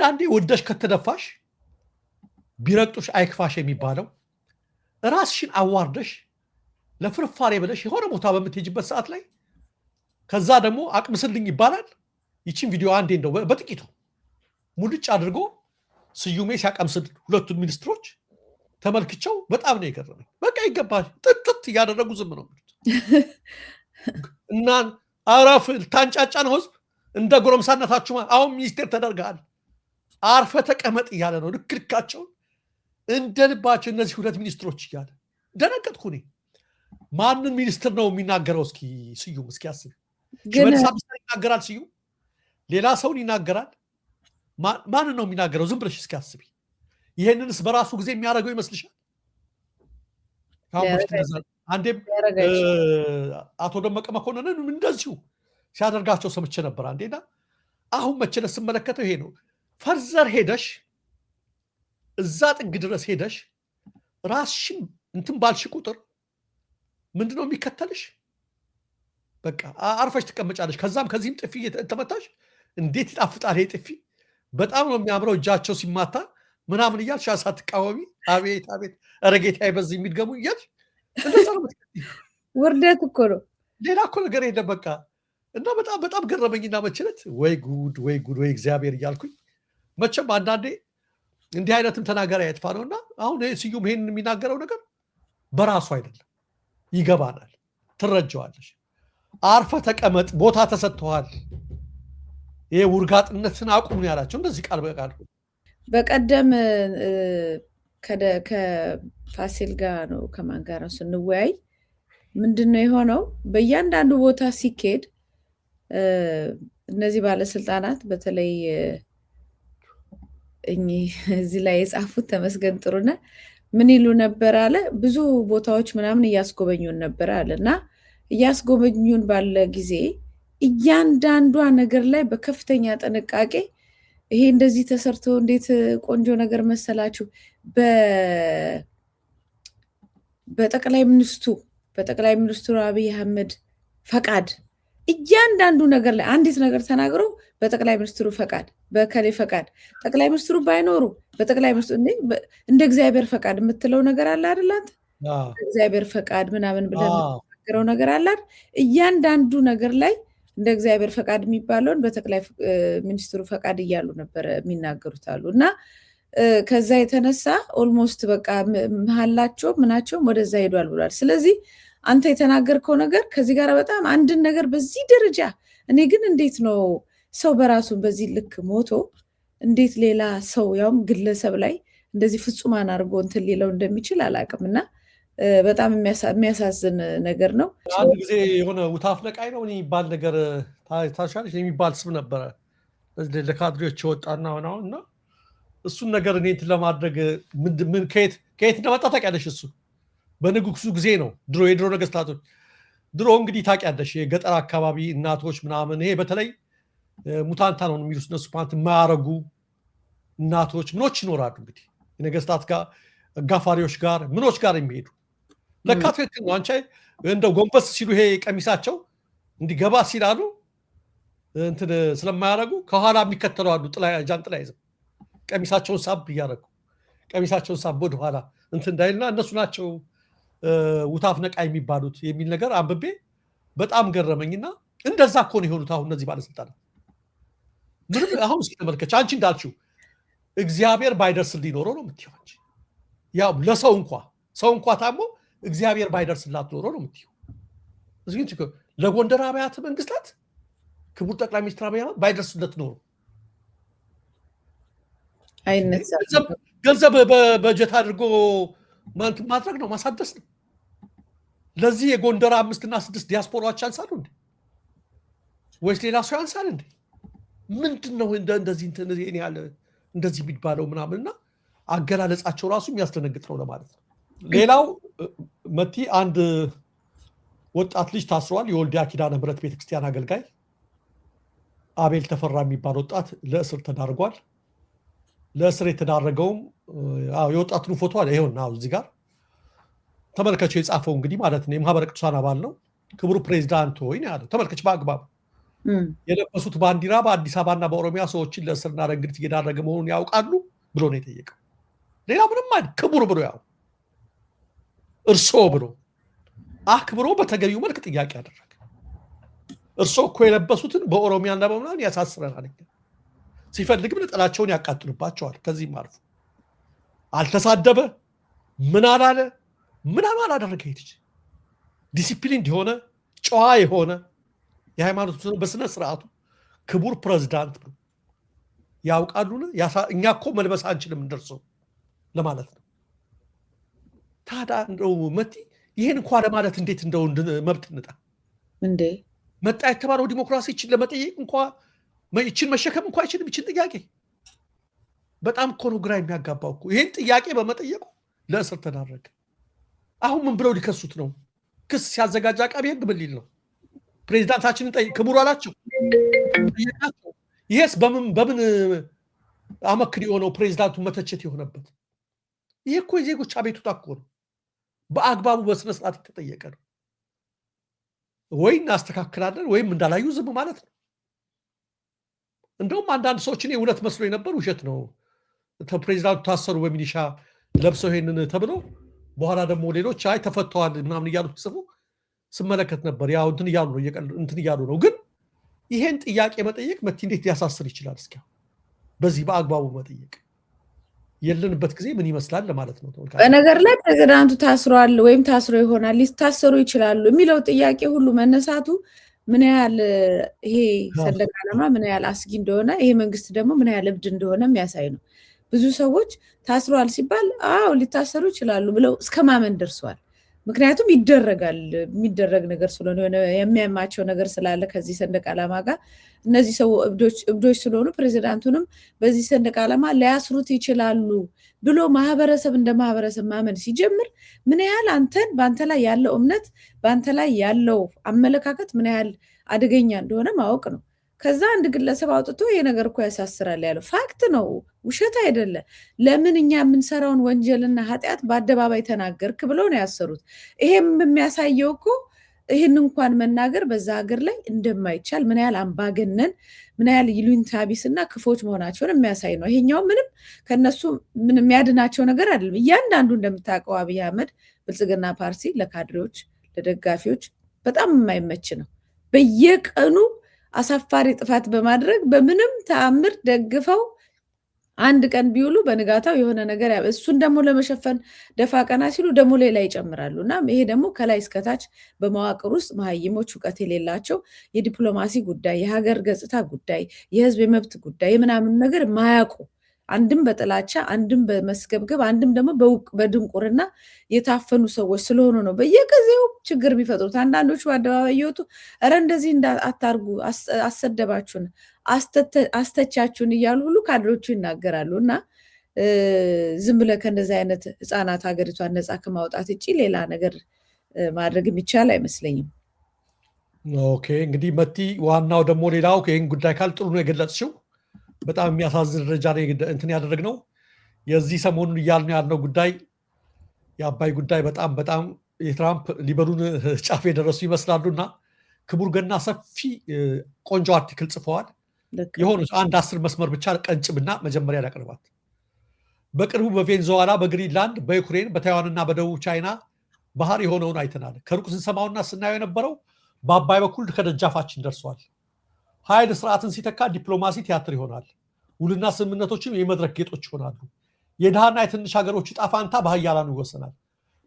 አንዴ ወደሽ ከተደፋሽ ቢረቅጡሽ አይክፋሽ የሚባለው ራስሽን አዋርደሽ ለፍርፋሬ ብለሽ የሆነ ቦታ በምትሄጅበት ሰዓት ላይ ከዛ ደግሞ አቅምስልኝ ይባላል። ይቺን ቪዲዮ አንዴ እንደው በጥቂቱ ሙልጭ አድርጎ ስዩሜ ሲያቀምስል ሁለቱን ሚኒስትሮች ተመልክቸው በጣም ነው የገረመኝ። በቃ ይገባል ጥጥት እያደረጉ ዝም ነው እና አራፍ ታንጫጫ ነው ህዝብ እንደ ጎረምሳነታችሁ አሁን ሚኒስቴር ተደርገሃል አርፈ ተቀመጥ እያለ ነው ልክልካቸው እንደ ልባቸው እነዚህ ሁለት ሚኒስትሮች እያለ ደነገጥኩ እኔ። ማንን ሚኒስትር ነው የሚናገረው? እስኪ ስዩም እስኪ አስብ። ሽመልስ አብዲሳ ይናገራል፣ ስዩም ሌላ ሰውን ይናገራል። ማንን ነው የሚናገረው? ዝም ብለሽ እስኪ አስቢ። ይሄንንስ በራሱ ጊዜ የሚያደርገው ይመስልሻል? አንዴም አቶ ደመቀ መኮንንን እንደዚሁ ሲያደርጋቸው ሰምቼ ነበር አንዴና አሁን መቸለ ስመለከተው ይሄ ነው። ፈርዘር ሄደሽ እዛ ጥግ ድረስ ሄደሽ ራስሽን እንትን ባልሽ ቁጥር ምንድነው የሚከተልሽ? በቃ አርፈሽ ትቀመጫለሽ። ከዛም ከዚህም ጥፊ ተመታሽ። እንዴት ይጣፍጣል ይሄ ጥፊ! በጣም ነው የሚያምረው። እጃቸው ሲማታ ምናምን እያልሽ ሳትቃወሚ አቤት አቤት ኧረ ጌታዬ በዚህ የሚድገሙ እያልሽ ውርደት እኮ ነው፣ ሌላ እኮ ነገር የለ በቃ። እና በጣም ገረመኝና መችለት ወይ ጉድ ወይ ጉድ ወይ እግዚአብሔር እያልኩኝ መቼም አንዳንዴ እንዲህ አይነትም ተናገሪ አይጥፋ ነውና አሁን ስዩም ይሄን የሚናገረው ነገር በራሱ አይደለም፣ ይገባናል፣ ትረጃዋለሽ። አርፈ ተቀመጥ፣ ቦታ ተሰጥተዋል፣ ይሄ ውርጋጥነትን አቁም ነው ያላቸው። እንደዚህ ቃል በቃል በቀደም ከፋሲል ጋር ነው ከማን ጋር ነው ስንወያይ ምንድነው የሆነው? በእያንዳንዱ ቦታ ሲኬድ እነዚህ ባለስልጣናት በተለይ እዚህ ላይ የጻፉት ተመስገን ጥሩነህ ምን ይሉ ነበር አለ፣ ብዙ ቦታዎች ምናምን እያስጎበኙን ነበር አለ እና እያስጎበኙን ባለ ጊዜ እያንዳንዷ ነገር ላይ በከፍተኛ ጥንቃቄ ይሄ እንደዚህ ተሰርቶ እንዴት ቆንጆ ነገር መሰላችሁ በጠቅላይ ሚኒስትሩ አብይ አህመድ ፈቃድ እያንዳንዱ ነገር ላይ አንዲት ነገር ተናግረው በጠቅላይ ሚኒስትሩ ፈቃድ በከሌ ፈቃድ ጠቅላይ ሚኒስትሩ ባይኖሩ በጠቅላይ ሚኒስትሩ እንደ እግዚአብሔር ፈቃድ የምትለው ነገር አለ አይደል? አንተ እግዚአብሔር ፈቃድ ምናምን ብለን የምትናገረው ነገር አለ አይደል? እያንዳንዱ ነገር ላይ እንደ እግዚአብሔር ፈቃድ የሚባለውን በጠቅላይ ሚኒስትሩ ፈቃድ እያሉ ነበር የሚናገሩት አሉ እና ከዛ የተነሳ ኦልሞስት በቃ መሀላቸው ምናቸውም ወደዛ ሄዷል ብሏል። ስለዚህ አንተ የተናገርከው ነገር ከዚህ ጋር በጣም አንድን ነገር በዚህ ደረጃ እኔ ግን እንዴት ነው ሰው በራሱን በዚህ ልክ ሞቶ እንዴት ሌላ ሰው ያውም ግለሰብ ላይ እንደዚህ ፍጹማን አድርጎ እንትን ሊለው እንደሚችል አላውቅም እና በጣም የሚያሳዝን ነገር ነው። አንድ ጊዜ የሆነ ውታፍ ነቃይ ነው የሚባል ነገር ታሻለች የሚባል ስም ነበረ ለካድሬዎች የወጣና ሆናውና እሱን ነገር እኔ እንትን ለማድረግ ምን ከየት እንደመጣ ታውቂያለሽ? እሱ በንጉሱ ጊዜ ነው። የድሮ ነገስታቶች ድሮ እንግዲህ ታውቂያለሽ የገጠር አካባቢ እናቶች ምናምን ይሄ በተለይ ሙታንታ ነው የሚሉት እነሱ ፓንት የማያረጉ እናቶች ምኖች ይኖራሉ። እንግዲህ የነገስታት ጋር አጋፋሪዎች ጋር ምኖች ጋር የሚሄዱ ለካ ትክክል ነው። አንቺ እንደው ጎንበስ ሲሉ ይሄ ቀሚሳቸው እንዲገባ ሲላሉ እንትን ስለማያረጉ ከኋላ የሚከተሉ አሉ ጃንጥላ ይዘው ቀሚሳቸውን ሳብ እያደረጉ ቀሚሳቸውን ሳብ ወደኋላ እንትን እንዳይልና እነሱ ናቸው ውታፍ ነቃ የሚባሉት የሚል ነገር አንብቤ በጣም ገረመኝና እንደዛ እኮ ነው የሆኑት አሁን እነዚህ ባለስልጣናት። ምንም አሁን እስኪ ተመልከች አንቺ እንዳልችው እግዚአብሔር ባይደርስልኝ ኖሮ ነው የምትይው አንቺ። ያው ለሰው እንኳ ታሞ እግዚአብሔር ባይደርስላት ኖሮ ነው የምትይው። እዚህ ለጎንደር አብያተ መንግስታት ክቡር ጠቅላይ ሚኒስትር አብይ አህመድ ባይደርስለት ኖሮ አይነሳም። ገንዘብ በበጀት አድርጎ ማድረግ ነው፣ ማሳደስ ነው። ለዚህ የጎንደር 5 እና 6 ዲያስፖራዎች አንሳሉ እንዴ? ወይስ ሌላ ሰው ያንሳል እንዴ? ምንድነው እንደዚህ እኔ ያለ እንደዚህ የሚባለው ምናምንና አገላለጻቸው ራሱ የሚያስደነግጥ ነው ለማለት ነው። ሌላው መቲ አንድ ወጣት ልጅ ታስሯል። የወልዲያ ኪዳነ ምህረት ቤተክርስቲያን አገልጋይ አቤል ተፈራ የሚባል ወጣት ለእስር ተዳርጓል። ለእስር የተዳረገውም የወጣቱን ፎቶ አለ ይሄውና እዚህ ጋር ተመልከቸው። የጻፈው እንግዲህ ማለት ነው የማህበረ ቅዱሳን አባል ነው። ክቡር ፕሬዝዳንት ሆይ ነው ያለው። ተመልከች በአግባብ የለበሱት ባንዲራ በአዲስ አበባና በኦሮሚያ ሰዎችን ለእስርና ለእንግልት እየዳረገ መሆኑን ያውቃሉ ብሎ ነው የጠየቀው። ሌላ ምንም አይደል። ክቡር ብሎ ያው እርሶ ብሎ አክብሮ በተገቢው መልክ ጥያቄ አደረገ። እርሶ እኮ የለበሱትን በኦሮሚያና በምናምን ያሳስረናል፣ ሲፈልግም ነጠላቸውን ያቃጥሉባቸዋል። ከዚህም አልፎ አልተሳደበ ምን አላለ ምን አላደረገ። ይትች ዲሲፕሊን የሆነ ጨዋ የሆነ የሃይማኖት በስነ ስርዓቱ ክቡር ፕሬዝዳንት ነው ያውቃሉ። እኛ እኮ መልበስ አንችልም እንደርሰው ለማለት ነው። ታዲያ እንደው መቲ ይሄን እንኳን ለማለት እንዴት እንደው መብት እንጣ እንዴ? መጣ የተባለው ዲሞክራሲ ይችን ለመጠየቅ እንኳን ይችን መሸከም እንኳን አይችልም። ይችን ጥያቄ በጣም እኮ ነው ግራ የሚያጋባው እኮ። ይሄን ጥያቄ በመጠየቁ ለእስር ተዳረገ። አሁን ምን ብለው ሊከሱት ነው? ክስ ሲያዘጋጅ አቃቤ ሕግ ምን ሊል ነው? ፕሬዝዳንታችንን ክቡር አላቸው። ይሄስ በምን አመክንዮ የሆነው ፕሬዝዳንቱ መተቸት የሆነበት? ይሄ እኮ የዜጎች አቤቱታ እኮ ነው። በአግባቡ በስነ ስርዓት የተጠየቀ ነው። ወይ እናስተካክላለን ወይም እንዳላዩ ዝም ማለት ነው። እንደውም አንዳንድ ሰዎች እኔ እውነት መስሎ የነበር ውሸት ነው ፕሬዝዳንቱ ታሰሩ በሚኒሻ ለብሰው ይሄንን ተብለው በኋላ ደግሞ ሌሎች አይ ተፈተዋል ምናምን እያሉ ሲጽፉ ስመለከት ነበር። ያው እንትን እያሉ ነው። ግን ይሄን ጥያቄ መጠየቅ መቲ እንዴት ሊያሳስር ይችላል? እስኪ በዚህ በአግባቡ መጠየቅ የለንበት ጊዜ ምን ይመስላል ለማለት ነው። በነገር ላይ ፕሬዝዳንቱ ታስሯል ወይም ታስሮ ይሆናል ሊታሰሩ ይችላሉ የሚለው ጥያቄ ሁሉ መነሳቱ ምን ያህል ይሄ ሰንደቅ ዓላማ ምን ያህል አስጊ እንደሆነ ይሄ መንግስት ደግሞ ምን ያህል እብድ እንደሆነ የሚያሳይ ነው። ብዙ ሰዎች ታስሯል ሲባል አዎ ሊታሰሩ ይችላሉ ብለው እስከ ማመን ደርሰዋል። ምክንያቱም ይደረጋል የሚደረግ ነገር ስለሆነ የሚያማቸው ነገር ስላለ ከዚህ ሰንደቅ ዓላማ ጋር እነዚህ ሰው እብዶች ስለሆኑ ፕሬዝዳንቱንም በዚህ ሰንደቅ ዓላማ ሊያስሩት ይችላሉ ብሎ ማህበረሰብ እንደ ማህበረሰብ ማመን ሲጀምር ምን ያህል በአንተ ላይ ያለው እምነት በአንተ ላይ ያለው አመለካከት ምን ያህል አደገኛ እንደሆነ ማወቅ ነው። ከዛ አንድ ግለሰብ አውጥቶ ይሄ ነገር እኮ ያሳስራል ያለው ፋክት ነው፣ ውሸት አይደለ። ለምን እኛ የምንሰራውን ወንጀልና ኃጢአት በአደባባይ ተናገርክ ብለው ነው ያሰሩት። ይሄም የሚያሳየው እኮ ይህን እንኳን መናገር በዛ ሀገር ላይ እንደማይቻል ምን ያህል አምባገነን ምን ያህል ይሉኝታ ቢስና ክፎች መሆናቸውን የሚያሳይ ነው። ይሄኛው ምንም ከነሱ ምን የሚያድናቸው ነገር አይደለም። እያንዳንዱ እንደምታውቀው አብይ አህመድ ብልጽግና ፓርቲ ለካድሬዎች ለደጋፊዎች በጣም የማይመች ነው። በየቀኑ አሳፋሪ ጥፋት በማድረግ በምንም ተአምር ደግፈው አንድ ቀን ቢውሉ በንጋታው የሆነ ነገር እሱን ደግሞ ለመሸፈን ደፋ ቀና ሲሉ ደግሞ ሌላ ይጨምራሉ። እና ይሄ ደግሞ ከላይ እስከታች በመዋቅር ውስጥ መሀይሞች እውቀት የሌላቸው የዲፕሎማሲ ጉዳይ፣ የሀገር ገጽታ ጉዳይ፣ የህዝብ የመብት ጉዳይ የምናምን ነገር ማያውቁ አንድም በጥላቻ አንድም በመስገብገብ አንድም ደግሞ በድንቁርና የታፈኑ ሰዎች ስለሆኑ ነው በየጊዜው ችግር የሚፈጥሩት። አንዳንዶቹ በአደባባይ እየወጡ ኧረ እንደዚህ አታርጉ፣ አሰደባችሁን፣ አስተቻችሁን እያሉ ሁሉ ካድሬዎቹ ይናገራሉ። እና ዝም ብለህ ከእንደዚህ አይነት ህፃናት ሀገሪቷን ነፃ ከማውጣት ውጭ ሌላ ነገር ማድረግ የሚቻል አይመስለኝም። ኦኬ እንግዲህ መቲ ዋናው ደግሞ ሌላው ይህን ጉዳይ ካል ጥሩ ነው የገለጽሽው። በጣም የሚያሳዝን ደረጃ ላይ እንትን ያደረግነው የዚህ ሰሞኑን እያልን ያልነው ጉዳይ የአባይ ጉዳይ በጣም የትራምፕ ሊበሉን ጫፍ የደረሱ ይመስላሉና ክቡር ገና ሰፊ ቆንጆ አርቲክል ጽፈዋል። የሆነ አንድ 10 መስመር ብቻ ቀንጭብና መጀመሪያ ያቀርባት። በቅርቡ በቬንዙዌላ፣ በግሪንላንድ፣ በዩክሬን፣ በታይዋንና በደቡብ ቻይና ባህር የሆነውን አይተናል። ከሩቅ ስንሰማውና ስናየው የነበረው በአባይ በኩል ከደጃፋችን ደርሷል። ኃይል ስርዓትን ሲተካ ዲፕሎማሲ ቲያትር ይሆናል። ውልና ስምምነቶችም የመድረክ ጌጦች ይሆናሉ። የድሃና የትንሽ ሀገሮች ዕጣ ፈንታ በኃያላኑ ይወሰናል።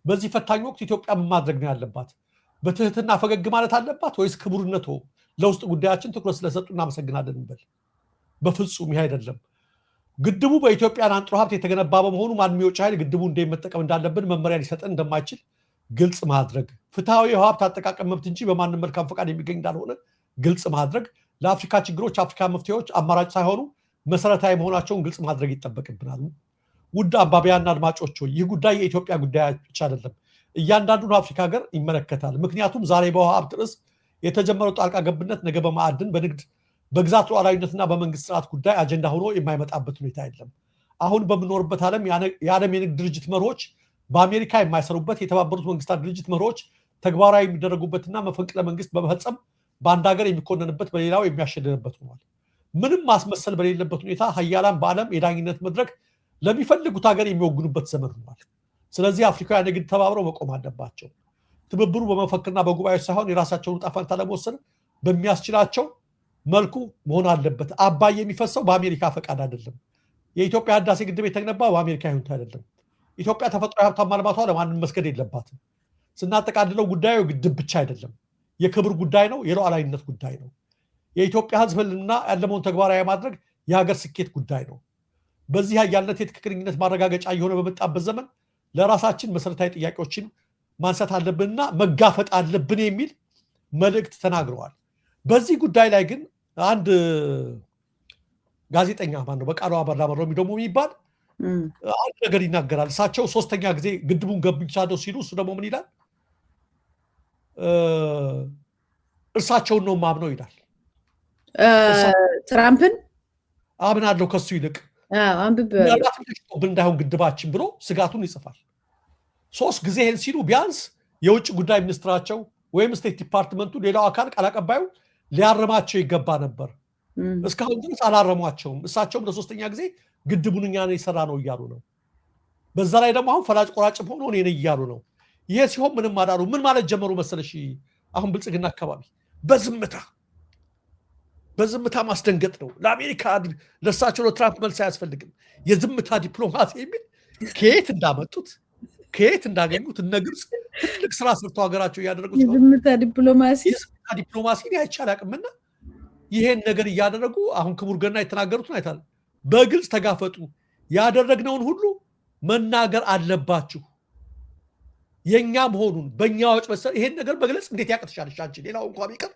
በዚህ ፈታኝ ወቅት ኢትዮጵያ ምን ማድረግ ነው ያለባት? በትህትና ፈገግ ማለት አለባት ወይስ ክቡርነቶ ለውስጥ ጉዳያችን ትኩረት ስለሰጡ እናመሰግናለን እንበል? በፍጹም ይህ አይደለም። ግድቡ በኢትዮጵያ አንጥሮ ሀብት የተገነባ በመሆኑ ማንም የውጭ ኃይል ግድቡ እንዴት መጠቀም እንዳለብን መመሪያ ሊሰጠን እንደማይችል ግልጽ ማድረግ፣ ፍትሃዊ የሀብት አጠቃቀም መብት እንጂ በማንም መልካም ፈቃድ የሚገኝ እንዳልሆነ ግልጽ ማድረግ፣ ለአፍሪካ ችግሮች አፍሪካ መፍትሄዎች አማራጭ ሳይሆኑ መሰረታዊ መሆናቸውን ግልጽ ማድረግ ይጠበቅብናል። ውድ አንባቢያና አድማጮች ሆይ ይህ ጉዳይ የኢትዮጵያ ጉዳይ ብቻ አይደለም፣ እያንዳንዱን አፍሪካ ሀገር ይመለከታል። ምክንያቱም ዛሬ በውሃ ሀብት ርዕስ የተጀመረው ጣልቃ ገብነት ነገ በማዕድን፣ በንግድ፣ በግዛት ሉዓላዊነትና በመንግስት ስርዓት ጉዳይ አጀንዳ ሆኖ የማይመጣበት ሁኔታ የለም። አሁን በምኖርበት ዓለም የዓለም የንግድ ድርጅት መርሆች በአሜሪካ የማይሰሩበት፣ የተባበሩት መንግስታት ድርጅት መርሆች ተግባራዊ የሚደረጉበትና መፈንቅለ መንግስት በመፈጸም በአንድ ሀገር የሚኮነንበት በሌላው የሚያሸድንበት ሆኗል። ምንም ማስመሰል በሌለበት ሁኔታ ሀያላን በዓለም የዳኝነት መድረክ ለሚፈልጉት ሀገር የሚወግኑበት ዘመን ሆኗል። ስለዚህ አፍሪካውያን የግድ ተባብረው መቆም አለባቸው። ትብብሩ በመፈክርና በጉባኤዎች ሳይሆን የራሳቸውን ዕጣ ፈንታ ለመወሰን በሚያስችላቸው መልኩ መሆን አለበት። አባይ የሚፈሰው በአሜሪካ ፈቃድ አይደለም። የኢትዮጵያ ህዳሴ ግድብ የተገነባው በአሜሪካ ይሁንታ አይደለም። ኢትዮጵያ ተፈጥሯዊ ሀብታማ ልማቷ ለማንም መስገድ የለባትም። ስናጠቃልለው ጉዳዩ ግድብ ብቻ አይደለም፣ የክብር ጉዳይ ነው፣ የሉዓላዊነት ጉዳይ ነው። የኢትዮጵያ ህዝብ ህልውና ያለመውን ተግባራዊ ማድረግ የሀገር ስኬት ጉዳይ ነው። በዚህ ሀያልነት የትክክለኝነት ማረጋገጫ እየሆነ በመጣበት ዘመን ለራሳችን መሰረታዊ ጥያቄዎችን ማንሳት አለብንና መጋፈጥ አለብን የሚል መልእክት ተናግረዋል። በዚህ ጉዳይ ላይ ግን አንድ ጋዜጠኛ ማን ነው በቃሉ አበራመረው ደግሞ የሚባል አንድ ነገር ይናገራል። እሳቸው ሶስተኛ ጊዜ ግድቡን ገንብቻለሁ ሲሉ እሱ ደግሞ ምን ይላል? እርሳቸውን ነው ማምነው ይላል። ትራምፕን አምናለሁ ከሱ ይልቅ እንዳይሆን ግድባችን ብሎ ስጋቱን ይጽፋል። 3 ጊዜ ይህን ሲሉ ቢያንስ የውጭ ጉዳይ ሚኒስትራቸው ወይም ስቴት ዲፓርትመንቱ ሌላው አካል ቃል አቀባዩ ሊያረማቸው ይገባ ነበር። እስካሁን ድረስ አላረሟቸውም። እሳቸውም ለሶስተኛ ጊዜ ግድቡን እኛ ነን የሰራ ነው እያሉ ነው። በዛ ላይ ደግሞ አሁን ፈላጭ ቆራጭ ሆኖ እኔ ነኝ እያሉ ነው። ይሄ ሲሆን ምንም አላሉ። ምን ማለት ጀመሩ መሰለሽ? አሁን ብልጽግና አካባቢ በዝምታ ማስደንገጥ ነው። ለአሜሪካ ለእሳቸው ለትራምፕ መልስ አያስፈልግም። የዝምታ ዲፕሎማሲ የሚል ከየት እንዳመጡት ከየት እንዳገኙት እነ ግብፅ ትልቅ ስራ ሰርተው ሀገራቸው እያደረጉት ነው። የዝምታ ዲፕሎማሲ አይቻል አቅምና ይሄን ነገር እያደረጉ አሁን ክቡር ገና የተናገሩትን አይታል። በግልጽ ተጋፈጡ። ያደረግነውን ሁሉ መናገር አለባችሁ። የኛ መሆኑን በእኛ ወጭ መሰል ይሄን ነገር በግልጽ እንዴት ያቅትሻለሽ አንቺ? ሌላው እንኳን ቢቀር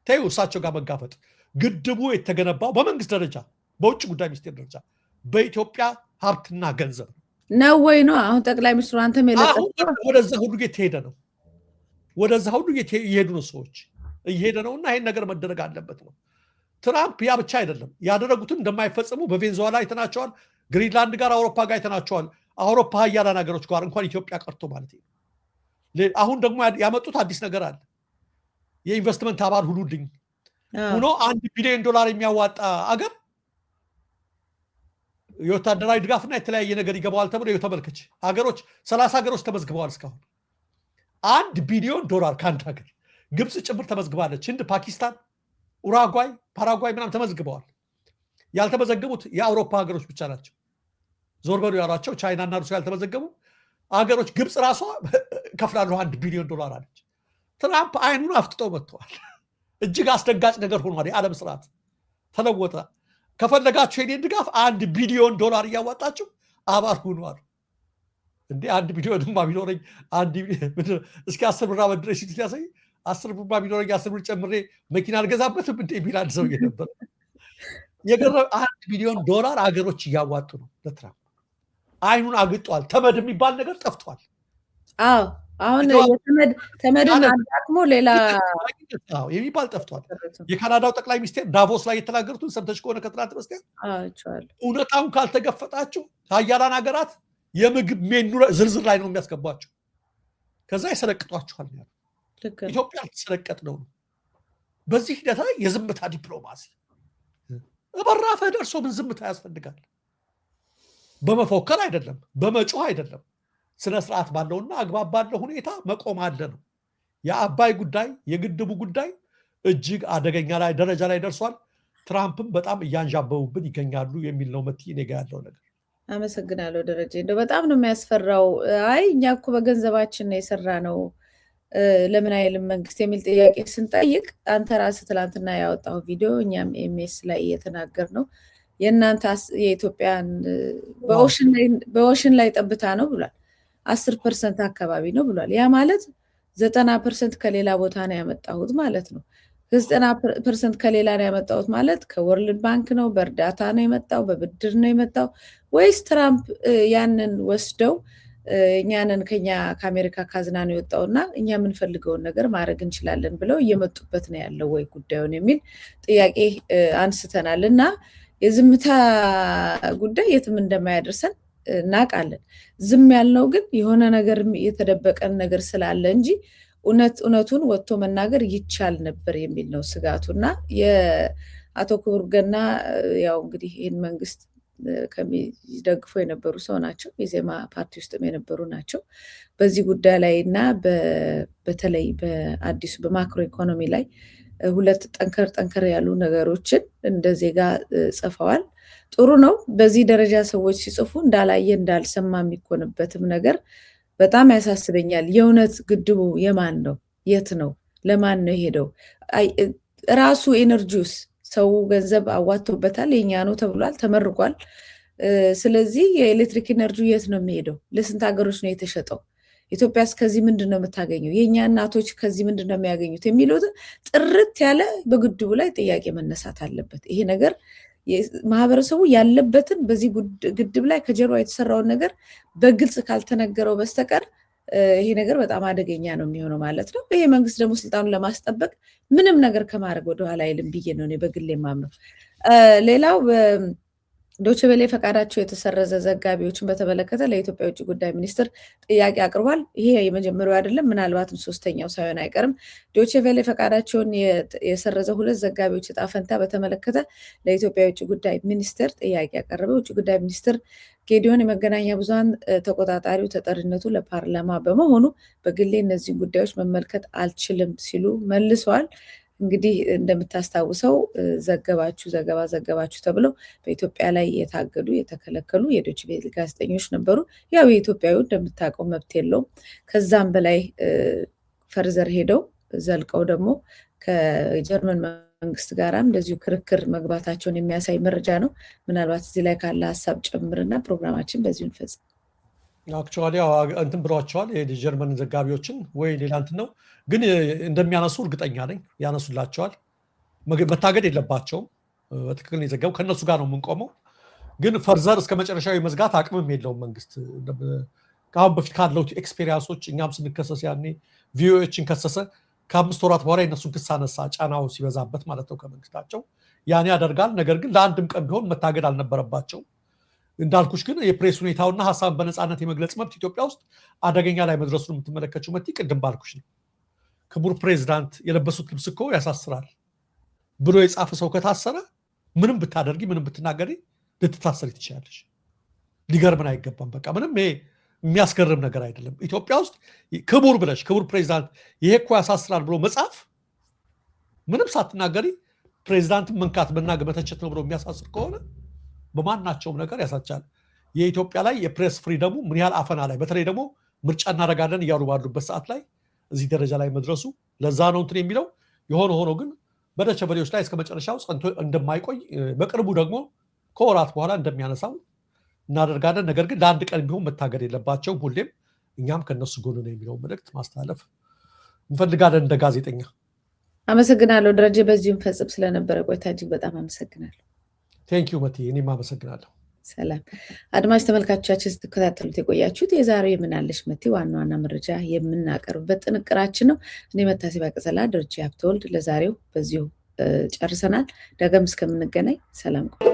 ተይው፣ እሳቸው ጋር መጋፈጥ። ግድቡ የተገነባው በመንግስት ደረጃ በውጭ ጉዳይ ሚኒስቴር ደረጃ በኢትዮጵያ ሀብትና ገንዘብ ነው ወይ ነው? አሁን ጠቅላይ ሚኒስትሩ አንተም ወደዛ ሁሉ እየተሄደ ነው። ወደዛ ሁሉ እየሄዱ ነው። ሰዎች እየሄደ ነውና ይሄን ነገር መደረግ አለበት ነው። ትራምፕ ያ ብቻ አይደለም ያደረጉትን እንደማይፈጽሙ በቬንዙዌላ አይተናቸዋል። ግሪንላንድ ጋር አውሮፓ ጋር አይተናቸዋል። አውሮፓ ሀያላን ሀገሮች ጋር እንኳን ኢትዮጵያ ቀርቶ ማለት ነው። አሁን ደግሞ ያመጡት አዲስ ነገር አለ። የኢንቨስትመንት አባል ሁኑልኝ ሆኖ $1 ቢሊዮን የሚያዋጣ አገር የወታደራዊ ድጋፍና የተለያየ ነገር ይገባዋል ተብሎ ተመልከች። ሀገሮች 30 ሀገሮች ተመዝግበዋል። እስካሁን $1 ቢሊዮን ከአንድ ሀገር ግብፅ ጭምር ተመዝግባለች። ህንድ፣ ፓኪስታን፣ ኡራጓይ፣ ፓራጓይ ምናምን ተመዝግበዋል። ያልተመዘገቡት የአውሮፓ ሀገሮች ብቻ ናቸው። ዞር በሉ ያሏቸው ቻይና እና ሩሲያ ያልተመዘገቡ ሀገሮች። ግብፅ ራሷ ከፍላለሁ $1 ቢሊዮን አለች። ትራምፕ አይኑን አፍጥጠው መጥተዋል። እጅግ አስደንጋጭ ነገር ሆኗል። የዓለም ስርዓት ተለወጠ። ከፈለጋችሁ የኔን ድጋፍ $1 ቢሊዮን እያዋጣችሁ አባል ሁኗል። እንዴ $1 ቢሊዮንማ ቢኖረኝ እስኪ 10 ብር አበድረኝ ሲል ሲያሳይ 10 ብር ቢኖረኝ 10 ብር ጨምሬ መኪና አልገዛበትም እንዴ የሚል አንድ ሰው ነበር። የገረመው $1 ቢሊዮን አገሮች እያዋጡ ነው ለትራምፕ። አይኑን አግጧል። ተመድ የሚባል ነገር ጠፍቷል። አዎ አሁን ተመድን አዳክሞ ሌላ የሚባል ጠፍቷል። የካናዳው ጠቅላይ ሚኒስቴር ዳቮስ ላይ የተናገሩትን ሰምተሽ ከሆነ ከትናንት በስቲያ እውነታውን ካልተገፈጣችሁ ሀያላን ሀገራት የምግብ ሜኑ ዝርዝር ላይ ነው የሚያስገቧቸው፣ ከዛ ይሰለቅጧችኋል። ኢትዮጵያ ልትሰለቀጥ ነው። በዚህ ሂደት ላይ የዝምታ ዲፕሎማሲ በራፈ ደርሶ ምን ዝምታ ያስፈልጋል? በመፎከር አይደለም፣ በመጮህ አይደለም፣ ስነ ስርዓት ባለውና አግባብ ባለው ሁኔታ መቆም አለ ነው። የአባይ ጉዳይ የግድቡ ጉዳይ እጅግ አደገኛ ላይ ደረጃ ላይ ደርሷል። ትራምፕም በጣም እያንዣበቡብን ይገኛሉ የሚል ነው መቲ እኔ ጋ ያለው ነገር። አመሰግናለሁ ደረጀ። እንደው በጣም ነው የሚያስፈራው። አይ እኛ እኮ በገንዘባችን ነው የሰራ ነው ለምን አይልም መንግስት የሚል ጥያቄ ስንጠይቅ አንተ ራስህ ትላንትና ያወጣው ቪዲዮ እኛም ኤምኤስ ላይ እየተናገር ነው የእናንተ የኢትዮጵያን በኦሽን ላይ ጠብታ ነው ብሏል። 10% አካባቢ ነው ብሏል። ያ ማለት 90% ከሌላ ቦታ ነው ያመጣሁት ማለት ነው። 90% ከሌላ ነው ያመጣሁት ማለት ከወርልድ ባንክ ነው፣ በእርዳታ ነው የመጣው፣ በብድር ነው የመጣው ወይስ ትራምፕ ያንን ወስደው እኛንን ከአሜሪካ ካዝና ነው የወጣውና እኛ የምንፈልገውን ነገር ማድረግ እንችላለን ብለው እየመጡበት ነው ያለው ወይ ጉዳዩን የሚል ጥያቄ አንስተናል። እና የዝምታ ጉዳይ የትም እንደማያደርሰን እናውቃለን። ዝም ያልነው ግን የሆነ ነገር የተደበቀን ነገር ስላለ እንጂ እውነቱን ወጥቶ መናገር ይቻል ነበር የሚል ነው ስጋቱና የአቶ ክቡር ገና ያው እንግዲህ ይህን መንግስት ከሚደግፉ የነበሩ ሰው ናቸው። የዜማ ፓርቲ ውስጥም የነበሩ ናቸው። በዚህ ጉዳይ ላይ እና በተለይ በአዲሱ በማክሮ ኢኮኖሚ ላይ ሁለት ጠንከር ያሉ ነገሮችን እንደ ዜጋ ጽፈዋል። ጥሩ ነው። በዚህ ደረጃ ሰዎች ሲጽፉ እንዳላየ እንዳልሰማ የሚኮንበትም ነገር በጣም ያሳስበኛል። የእውነት ግድቡ የማን ነው? የት ነው? ለማን ነው የሄደው? ራሱ ኤነርጂውስ ሰው ገንዘብ አዋጥቶበታል፣ የኛ ነው ተብሏል፣ ተመርቋል። ስለዚህ የኤሌክትሪክ ኤነርጂ የት ነው የሚሄደው? ለስንት ሀገሮች ነው የተሸጠው? ኢትዮጵያስ ከዚህ ምንድን ነው የምታገኘው? የእኛ እናቶች ከዚህ ምንድን ነው የሚያገኙት? የሚሉት ጥርት ያለ በግድቡ ላይ ጥያቄ መነሳት አለበት። ይሄ ነገር ማህበረሰቡ ያለበትን በዚህ ግድብ ላይ ከጀርባ የተሰራውን ነገር በግልጽ ካልተነገረው በስተቀር ይሄ ነገር በጣም አደገኛ ነው የሚሆነው ማለት ነው። ይሄ መንግስት ደግሞ ስልጣኑን ለማስጠበቅ ምንም ነገር ከማድረግ ወደኋላ አይልም ብዬ ነው እኔ በግሌ የማምነው። ሌላው ዶቼ ቬለ ፈቃዳቸው የተሰረዘ ዘጋቢዎችን በተመለከተ ለኢትዮጵያ ውጭ ጉዳይ ሚኒስትር ጥያቄ አቅርቧል። ይሄ የመጀመሪያው አይደለም፣ ምናልባትም ሶስተኛው ሳይሆን አይቀርም። ዶቼ ቬለ ፈቃዳቸውን የሰረዘ 2 ዘጋቢዎች ዕጣ ፈንታ በተመለከተ ለኢትዮጵያ ውጭ ጉዳይ ሚኒስትር ጥያቄ ያቀረበ ውጭ ጉዳይ ሚኒስትር ጌዲዮን የመገናኛ ብዙሃን ተቆጣጣሪው ተጠሪነቱ ለፓርላማ በመሆኑ በግሌ እነዚህን ጉዳዮች መመልከት አልችልም ሲሉ መልሰዋል። እንግዲህ እንደምታስታውሰው ዘገባችሁ ተብለው በኢትዮጵያ ላይ የታገዱ የተከለከሉ የዶቼ ቬለ ጋዜጠኞች ነበሩ። ያው የኢትዮጵያዊ እንደምታውቀው መብት የለውም። ከዛም በላይ ፈርዘር ሄደው ዘልቀው ደግሞ ከጀርመን መንግስት ጋራም እንደዚሁ ክርክር መግባታቸውን የሚያሳይ መረጃ ነው። ምናልባት እዚህ ላይ ካለ ሀሳብ ጨምርና ፕሮግራማችን በዚሁ እንፈጽም። አክቹዋሊ እንትን ብሏቸዋል የጀርመን ዘጋቢዎችን ወይ ሌላ እንትን ነው ግን እንደሚያነሱ እርግጠኛ ነኝ። ያነሱላቸዋል። መታገድ የለባቸውም። በትክክል ነው የዘገቡ። ከነሱ ጋር ነው የምንቆመው። ግን ፈርዘር እስከ መጨረሻዊ መዝጋት አቅምም የለውም መንግስት። ከአሁን በፊት ካለው ኤክስፔሪንሶች እኛም ስንከሰስ ያኔ ቪኦኤዎችን ከሰሰ ከ5 ወራት በኋላ የነሱን ክስ አነሳ። ጫናው ሲበዛበት ማለት ነው ከመንግስታቸው ያኔ ያደርጋል። ነገር ግን ለአንድም ቀን ቢሆን መታገድ አልነበረባቸው። እንዳልኩሽ ግን የፕሬስ ሁኔታውና ሀሳብን በነፃነት የመግለጽ መብት ኢትዮጵያ ውስጥ አደገኛ ላይ መድረሱን የምትመለከችው መቲ ቅድም ባልኩሽ ነው። ክቡር ፕሬዚዳንት የለበሱት ልብስ እኮ ያሳስራል ብሎ የጻፈ ሰው ከታሰረ ምንም ብታደርጊ ምንም ብትናገሪ ልትታሰሪ ትችላለሽ። ሊገርምን አይገባም። በቃ ምንም ይሄ የሚያስገርም ነገር አይደለም። ኢትዮጵያ ውስጥ ክቡር ብለሽ ክቡር ፕሬዚዳንት ይሄ እኮ ያሳስራል ብሎ መጻፍ ምንም ሳትናገሪ ፕሬዚዳንትን መንካት መናገር መተቸት ነው ብሎ የሚያሳስር ከሆነ በማናቸውም ነገር ያሳቻል። የኢትዮጵያ ላይ የፕሬስ ፍሪደሙ ምን ያህል አፈና ላይ በተለይ ደግሞ ምርጫ እናደርጋለን እያሉ ባሉበት ሰዓት ላይ እዚህ ደረጃ ላይ መድረሱ ለዛ ነው እንትን የሚለው። የሆነ ሆኖ ግን በዶቼ ቬለዎች ላይ እስከ መጨረሻው ጸንቶ እንደማይቆይ በቅርቡ ደግሞ ከወራት በኋላ እንደሚያነሳው እናደርጋለን። ነገር ግን ለአንድ ቀን ቢሆን መታገድ የለባቸውም። ሁሌም እኛም ከነሱ ጎን ነው የሚለው መልእክት ማስተላለፍ እንፈልጋለን እንደ ጋዜጠኛ። አመሰግናለሁ ደረጀ። በዚሁም ፈጽም ስለነበረ ቆይታ እጅግ በጣም አመሰግናለሁ። ቴንኪዩ መቲ፣ እኔም አመሰግናለሁ። ሰላም አድማጭ ተመልካቾቻችን ስትከታተሉት የቆያችሁት የዛሬው የምናለሽ መቲ ዋና ዋና መረጃ የምናቀርብበት ጥንቅራችን ነው። እኔ መታሰቢያ ቀጸላ ደረጀ ሀብተወልድ ለዛሬው በዚሁ ጨርሰናል። ዳግም እስከምንገናኝ ሰላም ቆዩ።